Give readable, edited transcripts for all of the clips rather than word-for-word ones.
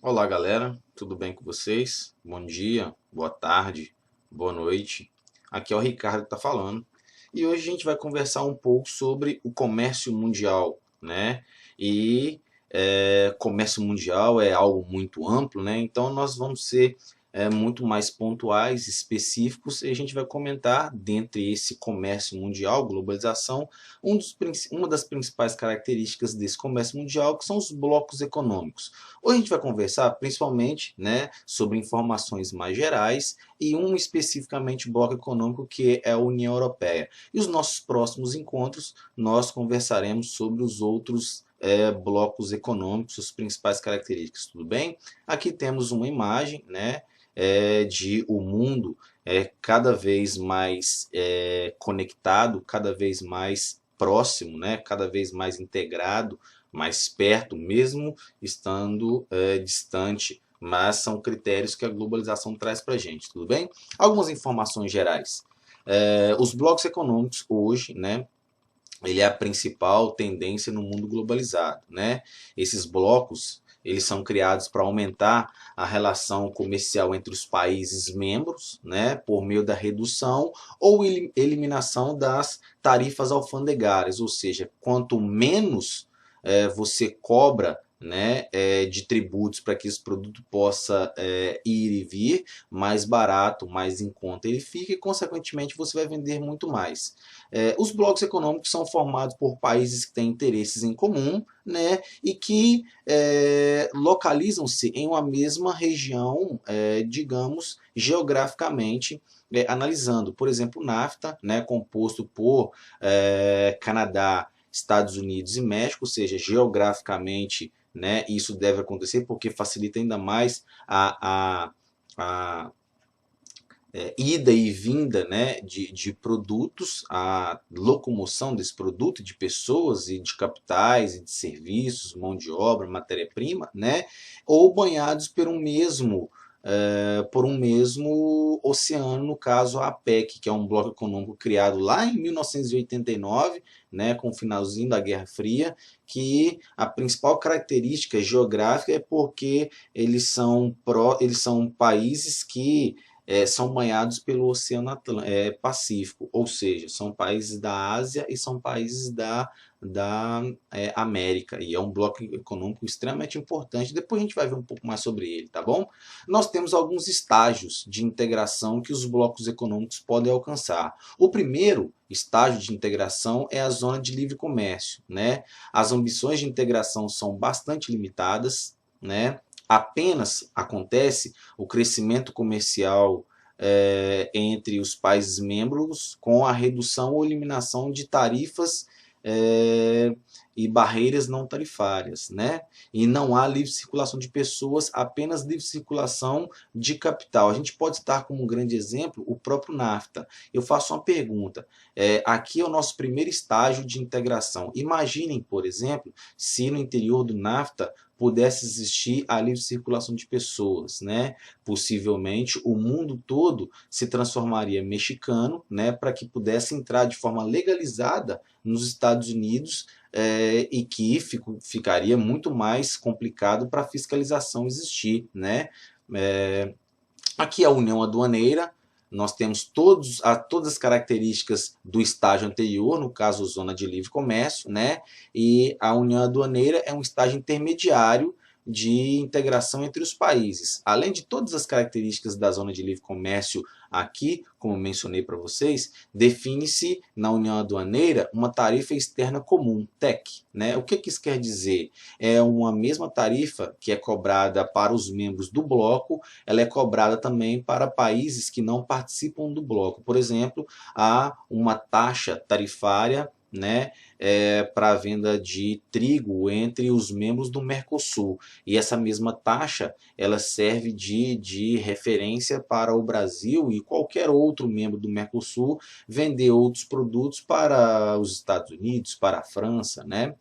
Olá, galera, tudo bem com vocês? Bom dia, boa tarde, boa noite. Aqui é o Ricardo que está falando e hoje a gente vai conversar um pouco sobre o comércio mundial, né? E comércio mundial é algo muito amplo, né? Então nós vamos ser muito mais pontuais, específicos e a gente vai comentar dentre esse comércio mundial, globalização, uma das principais características desse comércio mundial que são os blocos econômicos. Hoje a gente vai conversar principalmente, né, sobre informações mais gerais e um especificamente bloco econômico que é a União Europeia. E os nossos próximos encontros nós conversaremos sobre os outros blocos econômicos, as principais características, tudo bem? Aqui temos uma imagem, né, de o mundo cada vez mais conectado, cada vez mais próximo, né, cada vez mais integrado, mais perto, mesmo estando distante, mas são critérios que a globalização traz para a gente, tudo bem? Algumas informações gerais. Os blocos econômicos hoje, né, ele é a principal tendência no mundo globalizado, né? Esses blocos, eles são criados para aumentar a relação comercial entre os países membros, né, por meio da redução ou eliminação das tarifas alfandegárias, ou seja, quanto menos você cobra, né, de tributos para que esse produto possa ir e vir, mais barato, mais em conta ele fica e, consequentemente, você vai vender muito mais. Os blocos econômicos são formados por países que têm interesses em comum, né, e que localizam-se em uma mesma região, digamos, geograficamente, analisando, por exemplo, o NAFTA, né, composto por Canadá, Estados Unidos e México, ou seja, geograficamente, né, isso deve acontecer porque facilita ainda mais a ida e vinda, né, de produtos, a locomoção desse produto, de pessoas e de capitais e de serviços, mão de obra, matéria-prima, né, ou banhados por um mesmo oceano, no caso a APEC, que é um bloco econômico criado lá em 1989, né, com o finalzinho da Guerra Fria, que a principal característica geográfica é porque eles são países que são banhados pelo Oceano Pacífico, ou seja, são países da Ásia e são países da América, e é um bloco econômico extremamente importante. Depois a gente vai ver um pouco mais sobre ele, tá bom? Nós temos alguns estágios de integração que os blocos econômicos podem alcançar. O primeiro estágio de integração é a zona de livre comércio, né? As ambições de integração são bastante limitadas, né? Apenas acontece o crescimento comercial entre os países membros com a redução ou eliminação de tarifas é, e barreiras não tarifárias, né? E não há livre circulação de pessoas, apenas livre circulação de capital. A gente pode citar como um grande exemplo o próprio NAFTA. Eu faço uma pergunta. Aqui é o nosso primeiro estágio de integração. Imaginem, por exemplo, se no interior do NAFTA pudesse existir a livre circulação de pessoas, né? Possivelmente o mundo todo se transformaria mexicano, né? Para que pudesse entrar de forma legalizada nos Estados Unidos e que ficaria muito mais complicado para a fiscalização existir, né? É, Aqui a União Aduaneira, nós temos todas as características do estágio anterior, no caso zona de livre comércio, né? E a União Aduaneira é um estágio intermediário de integração entre os países. Além de todas as características da zona de livre comércio aqui, como mencionei para vocês, define-se na União Aduaneira uma tarifa externa comum, TEC, né? O que isso quer dizer? É uma mesma tarifa que é cobrada para os membros do bloco, ela é cobrada também para países que não participam do bloco. Por exemplo, há uma taxa tarifária, né, para a venda de trigo entre os membros do Mercosul. E essa mesma taxa ela serve de referência para o Brasil e qualquer outro membro do Mercosul vender outros produtos para os Estados Unidos, para a França, né?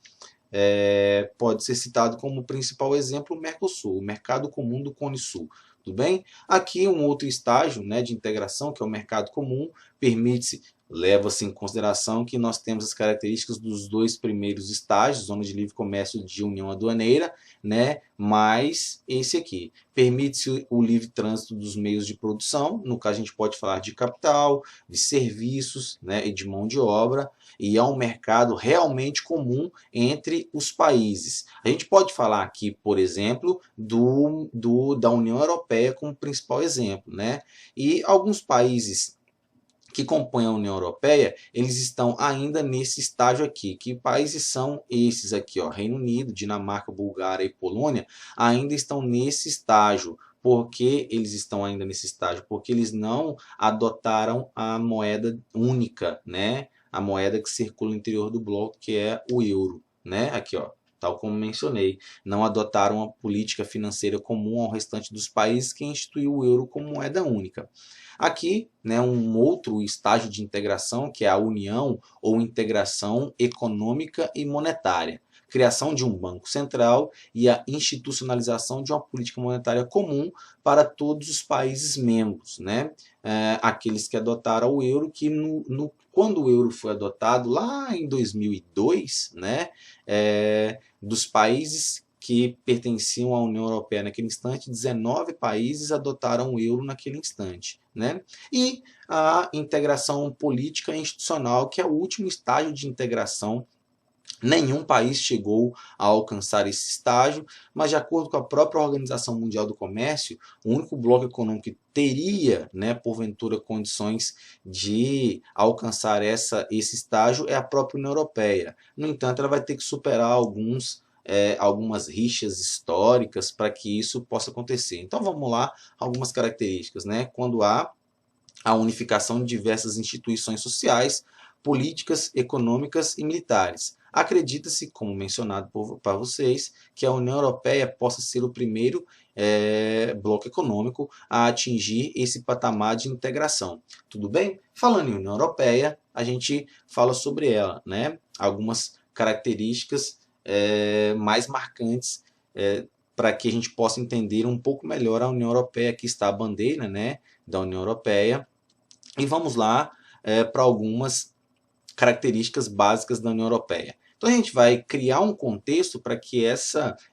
Pode ser citado como principal exemplo o Mercosul, o Mercado Comum do Cone Sul. Tudo bem? Aqui um outro estágio, né, de integração, que é o mercado comum, permite-se Leva-se em consideração que nós temos as características dos dois primeiros estágios, zona de livre comércio de união aduaneira, né? Mais esse aqui. Permite-se o livre trânsito dos meios de produção, no caso a gente pode falar de capital, de serviços, né? E de mão de obra, e é um mercado realmente comum entre os países. A gente pode falar aqui, por exemplo, da União Europeia como principal exemplo, né? E alguns países que compõem a União Europeia, eles estão ainda nesse estágio aqui. Que países são esses aqui? Ó? Reino Unido, Dinamarca, Bulgária e Polônia ainda estão nesse estágio. Por que eles estão ainda nesse estágio? Porque eles não adotaram a moeda única, né? A moeda que circula no interior do bloco, que é o euro, né? Aqui, ó. Tal como mencionei, não adotaram a política financeira comum ao restante dos países que instituiu o euro como moeda única. Aqui, né, um outro estágio de integração, que é a união ou integração econômica e monetária. Criação de um banco central e a institucionalização de uma política monetária comum para todos os países membros, né? Aqueles que adotaram o euro, que quando o euro foi adotado lá em 2002, né, dos países que pertenciam à União Europeia naquele instante, 19 países adotaram o euro naquele instante, né? E a integração política e institucional, que é o último estágio de integração. Nenhum país chegou a alcançar esse estágio, mas de acordo com a própria Organização Mundial do Comércio, o único bloco econômico que teria, né, porventura, condições de alcançar esse estágio é a própria União Europeia. No entanto, ela vai ter que superar algumas rixas históricas para que isso possa acontecer. Então vamos lá, algumas características, né? Quando há a unificação de diversas instituições sociais, políticas, econômicas e militares. Acredita-se, como mencionado para vocês, que a União Europeia possa ser o primeiro bloco econômico a atingir esse patamar de integração. Tudo bem? Falando em União Europeia, a gente fala sobre ela, né? Algumas características mais marcantes para que a gente possa entender um pouco melhor a União Europeia. Aqui está a bandeira, né, da União Europeia. E vamos lá para algumas características básicas da União Europeia. Então a gente vai criar um contexto para que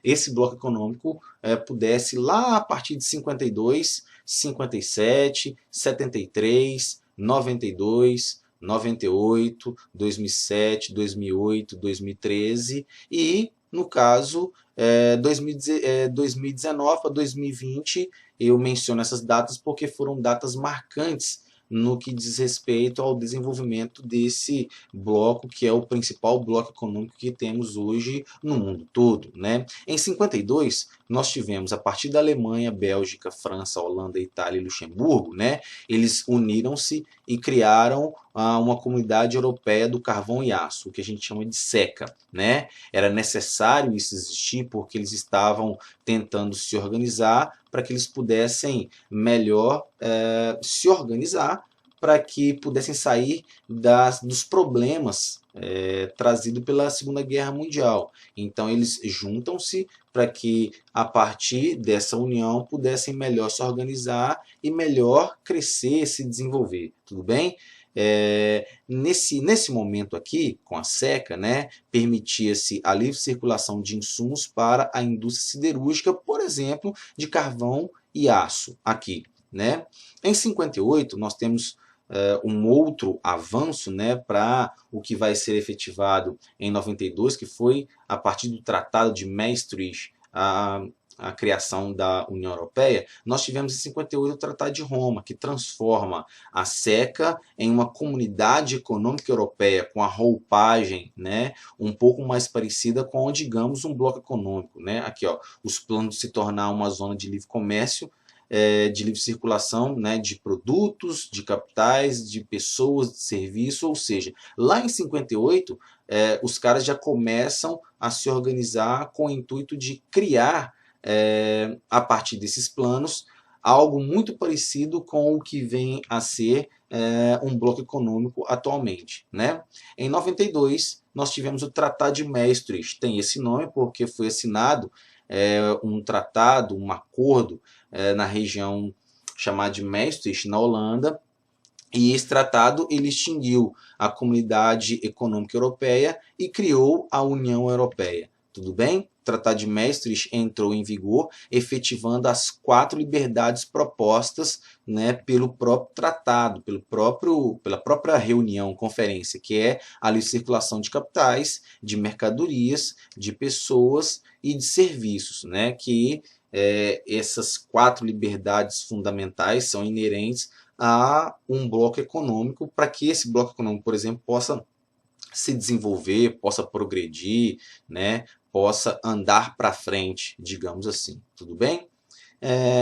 esse bloco econômico pudesse, lá a partir de 52, 57, 73, 92, 98, 2007, 2008, 2013 e, no caso, 2019 para 2020, eu menciono essas datas porque foram datas marcantes no que diz respeito ao desenvolvimento desse bloco, que é o principal bloco econômico que temos hoje no mundo todo, né? Em 52, nós tivemos, a partir da Alemanha, Bélgica, França, Holanda, Itália e Luxemburgo, né? Eles uniram-se e criaram uma comunidade europeia do carvão e aço, o que a gente chama de SECA, né? Era necessário isso existir porque eles estavam tentando se organizar para que eles pudessem melhor se organizar, para que pudessem sair dos problemas trazidos pela Segunda Guerra Mundial. Então eles juntam-se para que, a partir dessa união, pudessem melhor se organizar e melhor crescer, se desenvolver. Tudo bem? Nesse momento aqui, com a SECA, né, permitia-se a livre circulação de insumos para a indústria siderúrgica, por exemplo, de carvão e aço aqui, né? Em 58, nós temos um outro avanço, né, para o que vai ser efetivado em 92, que foi a partir do Tratado de Maastricht, a criação da União Europeia. Nós tivemos em 58 o Tratado de Roma, que transforma a SECA em uma comunidade econômica europeia com a roupagem, né, um pouco mais parecida com, digamos, um bloco econômico, né? Aqui, ó, os planos de se tornar uma zona de livre comércio, de livre circulação, né, de produtos, de capitais, de pessoas, de serviço, ou seja, lá em 58, os caras já começam a se organizar com o intuito de criar, a partir desses planos, algo muito parecido com o que vem a ser um bloco econômico atualmente, né? Em 92, nós tivemos o Tratado de Maastricht. Tem esse nome porque foi assinado um tratado, um acordo na região chamada de Maastricht, na Holanda, E esse tratado ele extinguiu a Comunidade Econômica Europeia e criou a União Europeia. Tudo bem? O Tratado de Maastricht entrou em vigor, efetivando as 4 liberdades propostas, né, pelo próprio tratado, pela própria reunião, conferência, que é a livre circulação de capitais, de mercadorias, de pessoas e de serviços, né, que essas 4 liberdades fundamentais são inerentes a um bloco econômico, para que esse bloco econômico, por exemplo, possa se desenvolver, possa progredir, né, possa andar para frente, digamos assim. Tudo bem?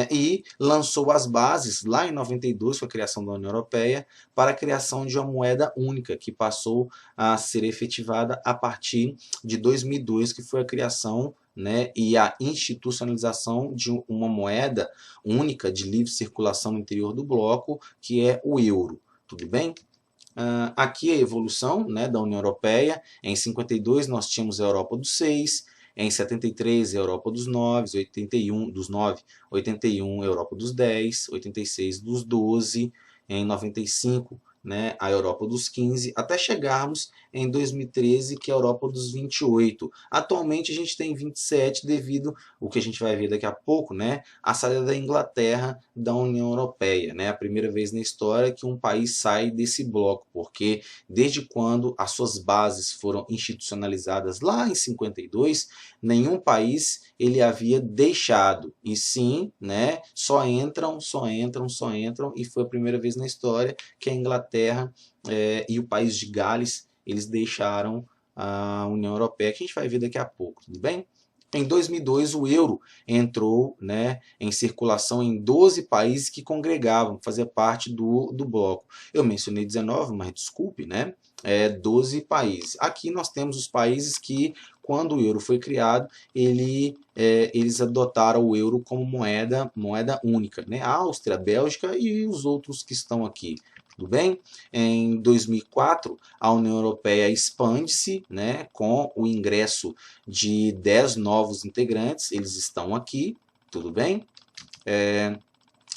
E lançou as bases lá em 92 com a criação da União Europeia para a criação de uma moeda única que passou a ser efetivada a partir de 2002, que foi a criação, né, e a institucionalização de uma moeda única de livre circulação no interior do bloco, que é o euro. Tudo bem? Aqui a evolução, né, da União Europeia. Em 52 nós tínhamos a Europa dos 6, em 73 a Europa dos 9, 81 a Europa dos 10, 86 dos 12, em 95, né, a Europa dos 15, até chegarmos em 2013, que é a Europa dos 28. Atualmente a gente tem 27 devido, o que a gente vai ver daqui a pouco, né, a saída da Inglaterra da União Europeia, né, a primeira vez na história que um país sai desse bloco, porque desde quando as suas bases foram institucionalizadas lá em 52, nenhum país ele havia deixado, e sim, né, só entram, e foi a primeira vez na história que a Inglaterra e o país de Gales, eles deixaram a União Europeia, que a gente vai ver daqui a pouco, tudo bem? Em 2002, o euro entrou, né, em circulação em 12 países que congregavam, fazia parte do bloco. Eu mencionei 19, mas desculpe, né? 12 países. Aqui nós temos os países que, quando o euro foi criado, eles adotaram o euro como moeda única, né? A Áustria, a Bélgica e os outros que estão aqui. Tudo bem? Em 2004, a União Europeia expande-se, né, com o ingresso de 10 novos integrantes, eles estão aqui, tudo bem?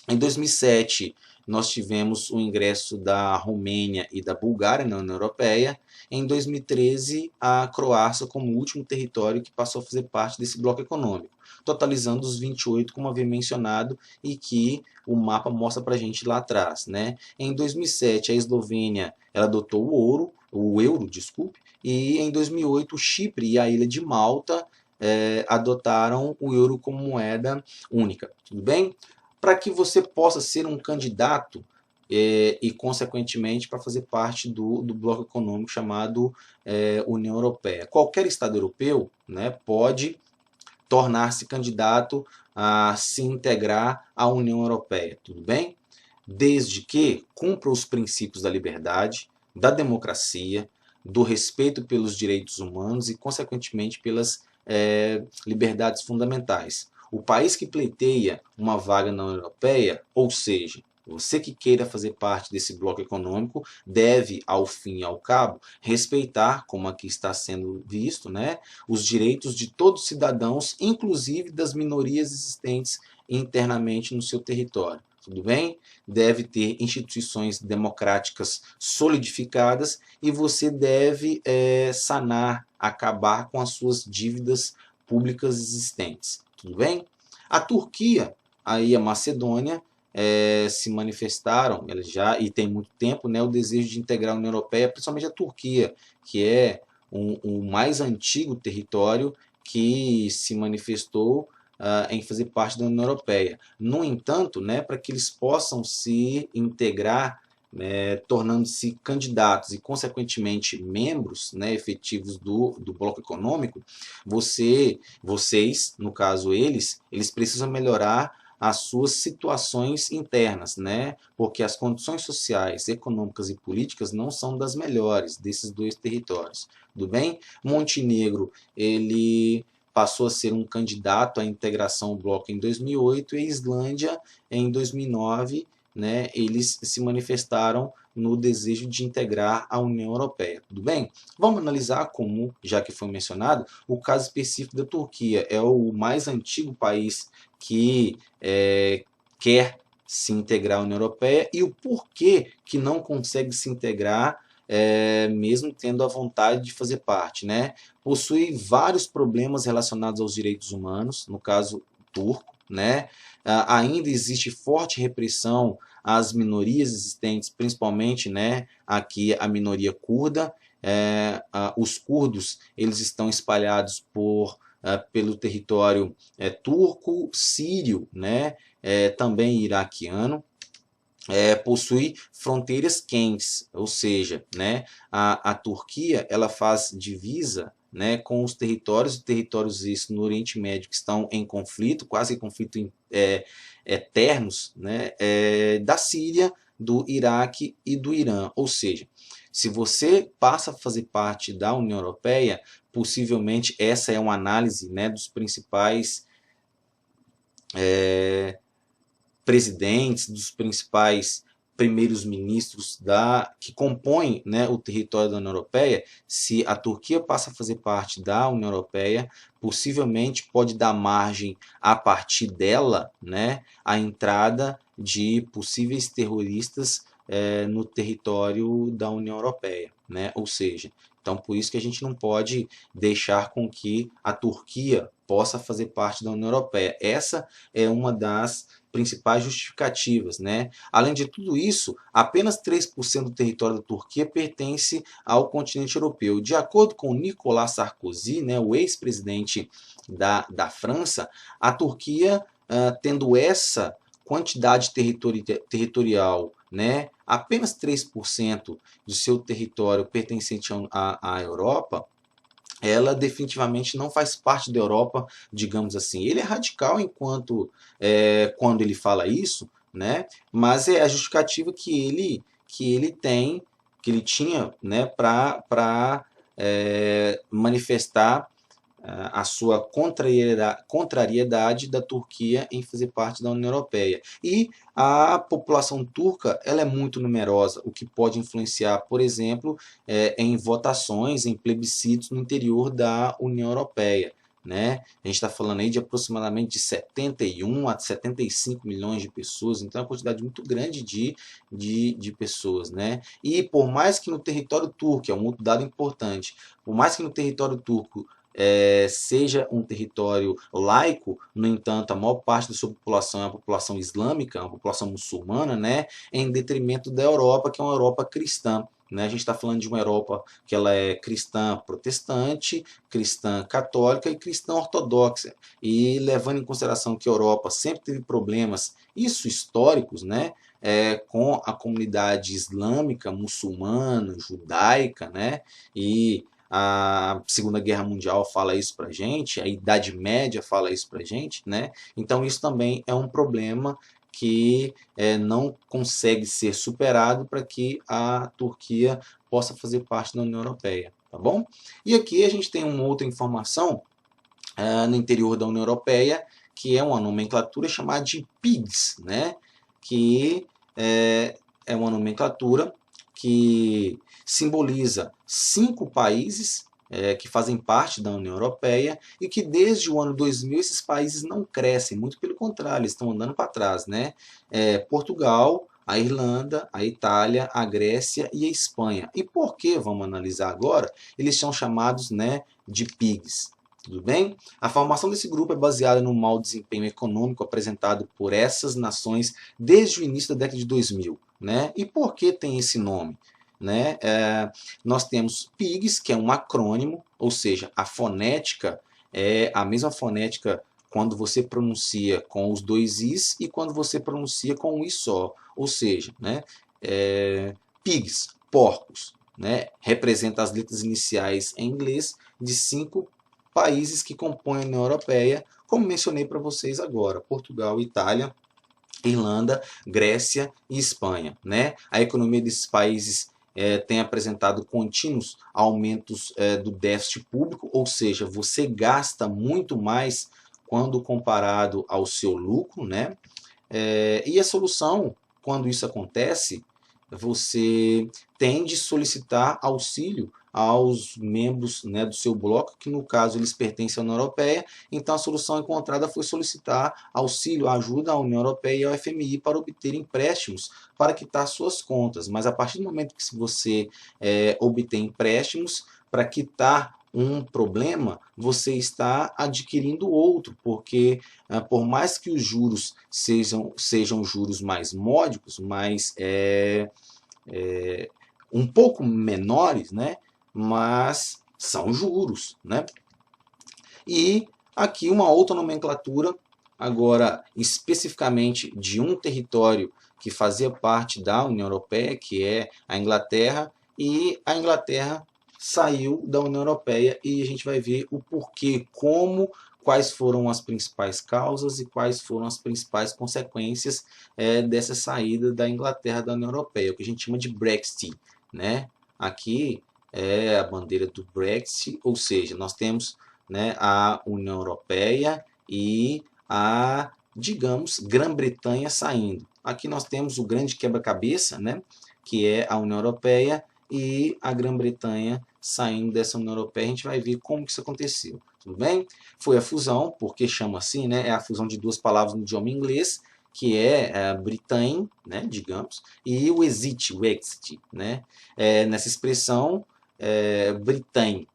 Em 2007, nós tivemos o ingresso da Romênia e da Bulgária na União Europeia. Em 2013, a Croácia como último território que passou a fazer parte desse bloco econômico, totalizando os 28, como havia mencionado, e que o mapa mostra para a gente lá atrás, né? Em 2007, a Eslovênia ela adotou o euro, desculpe, e em 2008, o Chipre e a ilha de Malta adotaram o euro como moeda única. Tudo bem? Para que você possa ser um candidato e, consequentemente, para fazer parte do bloco econômico chamado União Europeia. Qualquer Estado europeu, né, pode tornar-se candidato a se integrar à União Europeia, tudo bem? Desde que cumpra os princípios da liberdade, da democracia, do respeito pelos direitos humanos e, consequentemente, pelas liberdades fundamentais. O país que pleiteia uma vaga na União Europeia, ou seja, você que queira fazer parte desse bloco econômico, deve, ao fim e ao cabo, respeitar, como aqui está sendo visto, né, os direitos de todos os cidadãos, inclusive das minorias existentes internamente no seu território. Tudo bem? Deve ter instituições democráticas solidificadas e você deve sanar, acabar com as suas dívidas públicas existentes. Tudo bem? A Turquia, aí a Macedônia, se manifestaram, eles já, e tem muito tempo, né, o desejo de integrar a União Europeia, principalmente a Turquia, que é o mais antigo território que se manifestou em fazer parte da União Europeia. No entanto, né, para que eles possam se integrar, tornando-se candidatos e, consequentemente, membros, né, efetivos do bloco econômico, vocês, no caso eles precisam melhorar as suas situações internas, né? Porque as condições sociais, econômicas e políticas não são das melhores desses dois territórios. Tudo bem? Montenegro, ele passou a ser um candidato à integração ao bloco em 2008 e a Islândia em 2009, né, eles se manifestaram no desejo de integrar a União Europeia. Tudo bem? Vamos analisar como, já que foi mencionado, o caso específico da Turquia. É o mais antigo país que quer se integrar à União Europeia e o porquê que não consegue se integrar, mesmo tendo a vontade de fazer parte, né? Possui vários problemas relacionados aos direitos humanos, no caso turco, né? Ainda existe forte repressão às minorias existentes, principalmente, né, aqui a minoria curda. Os curdos, eles estão espalhados pelo território turco, sírio, né, também iraquiano. Possui fronteiras quentes, ou seja, né, a Turquia ela faz divisa, né, com os territórios isso no Oriente Médio que estão em conflito, quase conflito eternos, né, da Síria, do Iraque e do Irã. Ou seja, se você passa a fazer parte da União Europeia, possivelmente essa é uma análise, né, dos principais presidentes, dos principais primeiros ministros que compõem, né, o território da União Europeia. Se a Turquia passa a fazer parte da União Europeia, possivelmente pode dar margem a partir dela, né, a entrada de possíveis terroristas no território da União Europeia, né? Ou seja, então por isso que a gente não pode deixar com que a Turquia possa fazer parte da União Europeia. Essa é uma das principais justificativas, né? Além de tudo isso, apenas 3% do território da Turquia pertence ao continente europeu. De acordo com Nicolas Sarkozy, né, o ex-presidente da França, a Turquia, tendo essa quantidade territorial, né, apenas 3% do seu território pertencente à Europa, ela definitivamente não faz parte da Europa, digamos assim. Ele é radical quando ele fala isso, né? Mas é a justificativa que ele tinha, né, para manifestar a sua contrariedade da Turquia em fazer parte da União Europeia. E a população turca ela é muito numerosa, o que pode influenciar, por exemplo, em votações, em plebiscitos no interior da União Europeia. Né? A gente está falando aí de aproximadamente de 71 a 75 milhões de pessoas, então é uma quantidade muito grande de pessoas. Né? E por mais que no território turco, é um outro dado importante, por mais que no território turco seja um território laico, no entanto, a maior parte da sua população é uma população islâmica, uma população muçulmana, né, em detrimento da Europa, que é uma Europa cristã. Né? A gente está falando de uma Europa que ela é cristã protestante, cristã católica e cristã ortodoxa. E levando em consideração que a Europa sempre teve problemas, isso históricos, né, com a comunidade islâmica, muçulmana, judaica, né, e a Segunda Guerra Mundial fala isso pra gente, a Idade Média fala isso pra gente, né? Então isso também é um problema que não consegue ser superado para que a Turquia possa fazer parte da União Europeia, tá bom? E aqui a gente tem uma outra informação no interior da União Europeia, que é uma nomenclatura chamada de PIGS, né? Que é uma nomenclatura que simboliza 5 países que fazem parte da União Europeia e que desde o ano 2000 esses países não crescem, muito pelo contrário, eles estão andando para trás. Né? Portugal, a Irlanda, a Itália, a Grécia e a Espanha. E por que, vamos analisar agora, eles são chamados, né, de PIGs. Tudo bem? A formação desse grupo é baseada no mau desempenho econômico apresentado por essas nações desde o início da década de 2000. Né? E por que tem esse nome? Né? Nós temos PIGs, que é um acrônimo, ou seja, a fonética é a mesma fonética quando você pronuncia com os dois Is e quando você pronuncia com um I só. Ou seja, né? PIGs, porcos, né? Representa as letras iniciais em inglês de 5 países que compõem a União Europeia, como mencionei para vocês agora: Portugal, Itália, Irlanda, Grécia e Espanha. Né? A economia desses países tem apresentado contínuos aumentos do déficit público, ou seja, você gasta muito mais quando comparado ao seu lucro. Né? E a solução, quando isso acontece, você tem de solicitar auxílio aos membros, né, do seu bloco, que no caso eles pertencem à União Europeia. Então a solução encontrada foi solicitar auxílio, ajuda à União Europeia e ao FMI para obter empréstimos para quitar suas contas. Mas a partir do momento que você obter empréstimos para quitar um problema, você está adquirindo outro, porque por mais que os juros sejam juros mais módicos, mais um pouco menores, né? Mas são juros, né? E aqui uma outra nomenclatura, agora especificamente de um território que fazia parte da União Europeia, que é a Inglaterra, e a Inglaterra saiu da União Europeia e a gente vai ver o porquê, quais foram as principais causas e quais foram as principais consequências dessa saída da Inglaterra da União Europeia, o que a gente chama de Brexit, né? Aqui é a bandeira do Brexit, ou seja, nós temos, né, a União Europeia e a, digamos, Grã-Bretanha saindo. Aqui nós temos o grande quebra-cabeça, né, que é a União Europeia e a Grã-Bretanha saindo dessa União Europeia. A gente vai ver como que isso aconteceu, tudo bem? Foi a fusão, porque chama assim, né, é a fusão de duas palavras no idioma inglês, que é Britain, né, digamos, e o exit, né? Nessa expressão, Britain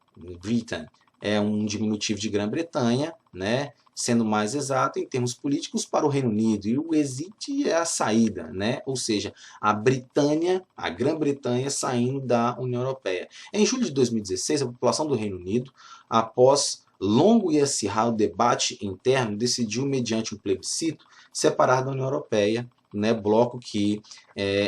é um diminutivo de Grã-Bretanha, né? Sendo mais exato em termos políticos, para o Reino Unido, e o exit é a saída, né? Ou seja, a Grã-Bretanha saindo da União Europeia. Em julho de 2016, a população do Reino Unido, após longo e acirrado debate interno, decidiu, mediante um plebiscito, separar da União Europeia, né? Bloco que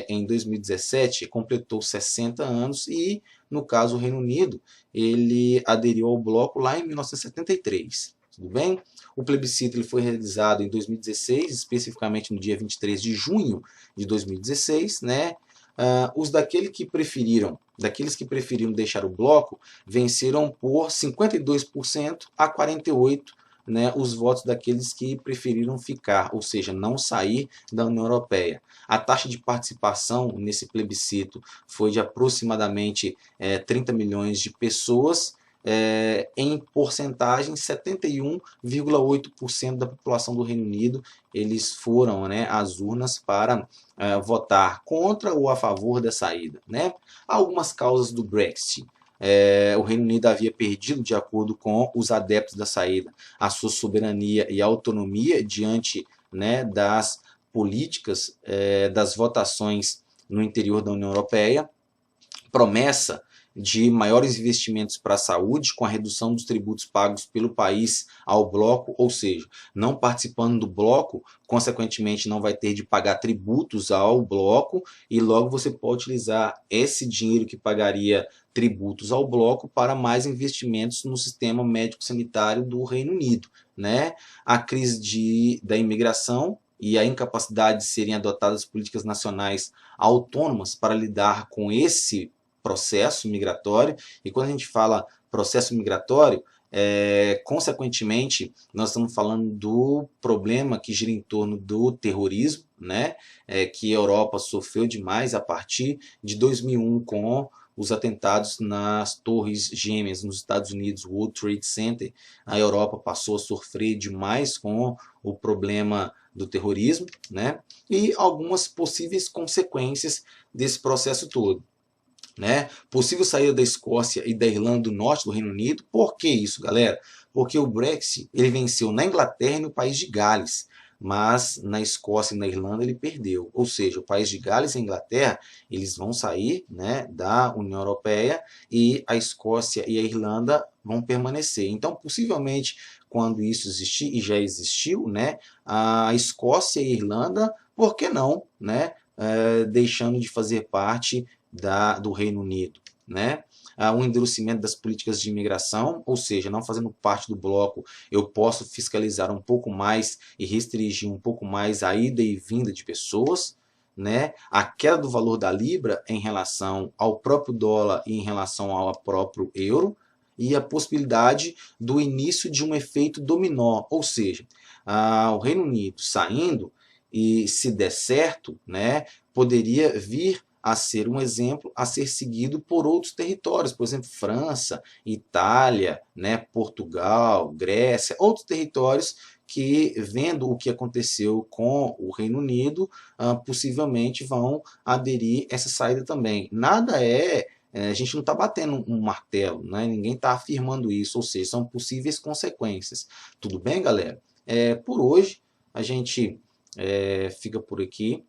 em 2017 completou 60 anos e, no caso, o Reino Unido, ele aderiu ao bloco lá em 1973. Tudo bem? O plebiscito ele foi realizado em 2016, especificamente no dia 23 de junho de 2016, né? Daqueles que preferiram deixar o bloco, venceram por 52% a 48%, né, os votos daqueles que preferiram ficar, ou seja, não sair da União Europeia. A taxa de participação nesse plebiscito foi de aproximadamente 30 milhões de pessoas, em porcentagem, 71,8% da população do Reino Unido, eles foram, né, às urnas para votar contra ou a favor da saída, né? Algumas causas do Brexit. O Reino Unido havia perdido, de acordo com os adeptos da saída, a sua soberania e autonomia diante, né, das políticas, das votações no interior da União Europeia. Promessa de maiores investimentos para a saúde, com a redução dos tributos pagos pelo país ao bloco, ou seja, não participando do bloco, consequentemente não vai ter de pagar tributos ao bloco, e logo você pode utilizar esse dinheiro que pagaria tributos ao bloco para mais investimentos no sistema médico-sanitário do Reino Unido, né? A crise da imigração e a incapacidade de serem adotadas políticas nacionais autônomas para lidar com esse processo migratório. E quando a gente fala processo migratório, consequentemente, nós estamos falando do problema que gira em torno do terrorismo, né? Que a Europa sofreu demais a partir de 2001 com os atentados nas Torres Gêmeas nos Estados Unidos, World Trade Center. A Europa passou a sofrer demais com o problema do terrorismo, né? E algumas possíveis consequências desse processo todo, né? Possível saída da Escócia e da Irlanda do Norte do Reino Unido. Por que isso, galera? Porque o Brexit ele venceu na Inglaterra e no país de Gales, mas na Escócia e na Irlanda ele perdeu. Ou seja, o país de Gales e a Inglaterra eles vão sair, né, da União Europeia, e a Escócia e a Irlanda vão permanecer. Então, possivelmente, quando isso existir, e já existiu, né, a Escócia e a Irlanda, por que não, né, deixando de fazer parte do Reino Unido, né? Um endurecimento das políticas de imigração, ou seja, não fazendo parte do bloco, eu posso fiscalizar um pouco mais e restringir um pouco mais a ida e vinda de pessoas, né? A queda do valor da libra em relação ao próprio dólar e em relação ao próprio euro, e a possibilidade do início de um efeito dominó, ou seja, o Reino Unido saindo, e se der certo, né, poderia vir a ser um exemplo a ser seguido por outros territórios, por exemplo, França, Itália, né, Portugal, Grécia, outros territórios que, vendo o que aconteceu com o Reino Unido, possivelmente vão aderir essa saída também. Nada a gente não está batendo um martelo, né? Ninguém está afirmando isso, ou seja, são possíveis consequências. Tudo bem, galera? Por hoje, a gente fica por aqui.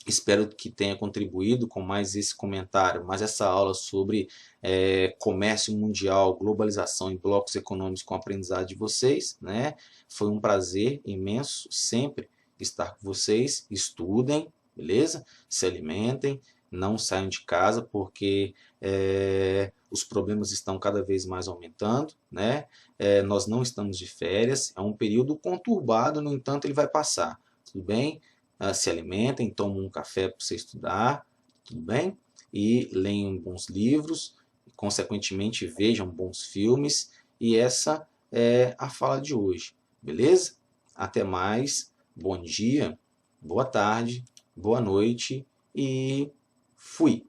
Espero que tenha contribuído com mais esse comentário, mais essa aula sobre comércio mundial, globalização e blocos econômicos com o aprendizado de vocês, né? Foi um prazer imenso sempre estar com vocês. Estudem, beleza? Se alimentem, não saiam de casa porque os problemas estão cada vez mais aumentando, né? Nós não estamos de férias, é um período conturbado, no entanto ele vai passar, tudo bem? Se alimentem, tomem um café para você estudar, tudo bem? E leiam bons livros, consequentemente vejam bons filmes, e essa é a fala de hoje, beleza? Até mais, bom dia, boa tarde, boa noite e fui!